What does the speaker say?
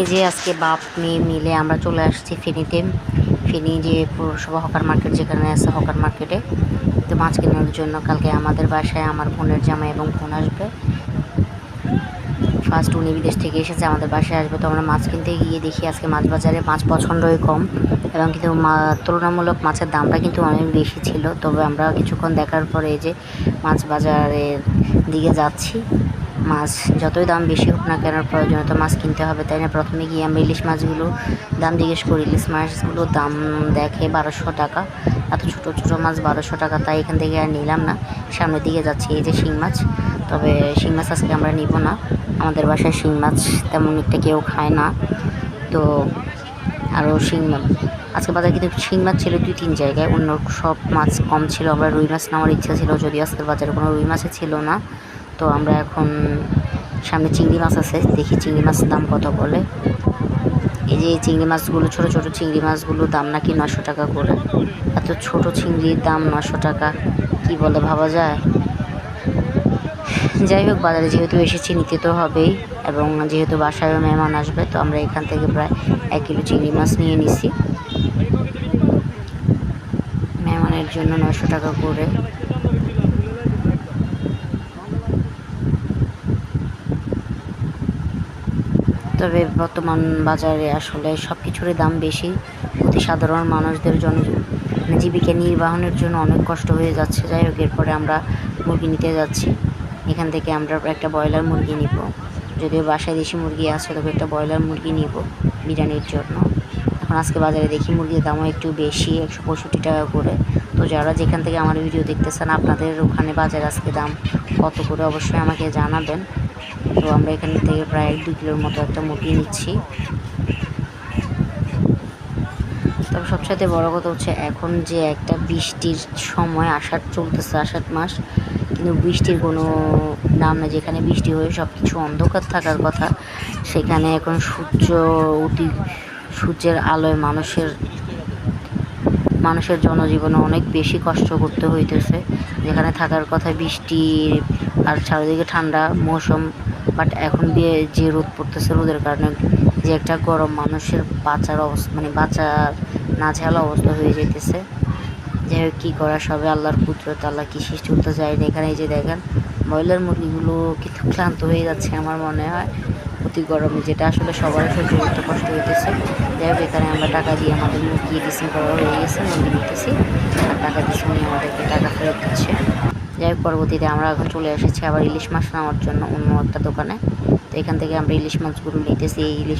এই যে আজকে বাপ মেয়ে মিলে আমরা চলে আসছি ফেনীতে। ফেনী যে পৌরসভা হকার মার্কেট যেখানে আছে, হকার মার্কেটে তো মাছ কেনার জন্য। কালকে আমাদের বাসায় আমার বোনের জামাই এবং বোন আসবে। ফার্স্ট উনি বিদেশ থেকে এসেছে, আমাদের বাসায় আসবে। তো আমরা মাছ কিনতে গিয়ে দেখি আজকে মাছ বাজারে মাছ পছন্দই কম, এবং কিন্তু তুলনামূলক মাছের দামটা কিন্তু অনেক বেশি ছিল। তবে আমরা কিছুক্ষণ দেখার পরে এই যে মাছ বাজারের দিকে যাচ্ছি। মাছ যতই দাম বেশি হোক না কেন, প্রয়োজনীয়তা মাছ কিনতে হবে, তাই না? প্রথমে গিয়ে আমরা ইলিশ মাছগুলো দাম জিজ্ঞেস করি। ইলিশ মাছগুলোর দাম দেখে 1200 টাকা, এত ছোটো ছোটো মাছ 1200 টাকা। তাই এখান থেকে আর নিলাম না, সামনের দিকে যাচ্ছি। এই যে শিং মাছ, তবে শিং মাছ আজকে আমরা নিব না, আমাদের বাসায় শিং মাছ তেমন একটা কেউ খায় না। তো আরও শিং মাছ আজকে বাজারে কিন্তু শিং মাছ ছিল 2-3 জায়গায়, অন্য সব মাছ কম ছিল। আমরা রুই মাছ নেওয়ার ইচ্ছা ছিল, যদিও আজকের বাজারে কোনো রুই মাছই ছিল না। তো আমরা এখন সামনে চিংড়ি মাছ আছে, দেখি চিংড়ি মাছের দাম কত বলে। এই যে চিংড়ি মাছগুলো, ছোটো ছোটো চিংড়ি মাছগুলোর দাম নাকি 900 টাকা করে। এত ছোট চিংড়ির দাম 900 টাকা, কি বলে ভাবা যায়? যাই হোক, বাজারে যেহেতু এসেছি নিতে তো হবেই, এবং যেহেতু বাসায়ও মেহমান আসবে, তো আমরা এখান থেকে প্রায় 1 কিলো চিংড়ি মাছ নিয়ে নিছি। মেহমানের জন্য 900 টাকা করে। তবে বর্তমান বাজারে আসলে সব কিছুরই দাম বেশি। অতি সাধারণ মানুষদের জন্য জীবিকা নির্বাহনের জন্য অনেক কষ্ট হয়ে যাচ্ছে। যাই হোক, এরপরে আমরা মুরগি নিতে যাচ্ছি। এখান থেকে আমরা একটা ব্রয়লার মুরগি নিব, যদিও বাসায় দেশি মুরগি আছে, তবে একটা ব্রয়লার মুরগি নিব বিরিয়ানির জন্য। এখন আজকে বাজারে দেখি মুরগির দামও একটু বেশি, 165 টাকা করে। তো যারা যেখান থেকে আমার ভিডিও দেখতেছেন, আপনাদের ওখানে বাজার আজকে দাম কত করে অবশ্যই আমাকে জানাবেন। তো আমরা এখান থেকে প্রায় 2 কিলোর মতো একটা মুরগি নিচ্ছি। তবে সবচেয়ে বড় কথা হচ্ছে এখন যে একটা বৃষ্টির সময়, আষাঢ় চলতেছে, আষাঢ় মাস, কিন্তু বৃষ্টির কোনো নাম নেই। যেখানে বৃষ্টি হয়ে সব কিছু অন্ধকার থাকার কথা, সেখানে এখন সূর্যের আলোয় মানুষের জনজীবনে অনেক বেশি কষ্ট করতে হইতেছে। যেখানে থাকার কথা বৃষ্টি আর চারিদিকে ঠান্ডা মৌসুম, বাট এখন যে রোদ পড়তেছে, রোদের কারণে যে একটা গরম, মানুষের বাঁচার অবস্থা, বাঁচার নাজেহাল অবস্থা হয়ে যেতেছে। যাই হোক, কী করা, সবে আল্লাহর কুদরত, আল্লাহ কী সৃষ্টি করতে যায়। এখানে এই যে দেখেন ব্রয়লার মুরগিগুলো কিন্তু ক্লান্ত হয়ে যাচ্ছে আমার মনে হয় অতি গরমে, যেটা আসলে সবারই সহ্য করতে কষ্ট হইতেছে। যাই হোক, এখানে আমরা টাকা দিয়ে আমাদের মুরগি রিসিভ করা হয়ে গেছে, মুরগি দিতেছি, আর টাকা দিচ্ছে, উনি আমাদেরকে টাকা ফেরত দিচ্ছে। যাই হোক, পরবর্তীতে আমরা এখন চলে এসেছি আবার ইলিশ মাছ নেওয়ার জন্য অন্য একটা দোকানে। তো এখান থেকে আমরা ইলিশ মাছগুলো নিতেছি। এই ইলিশ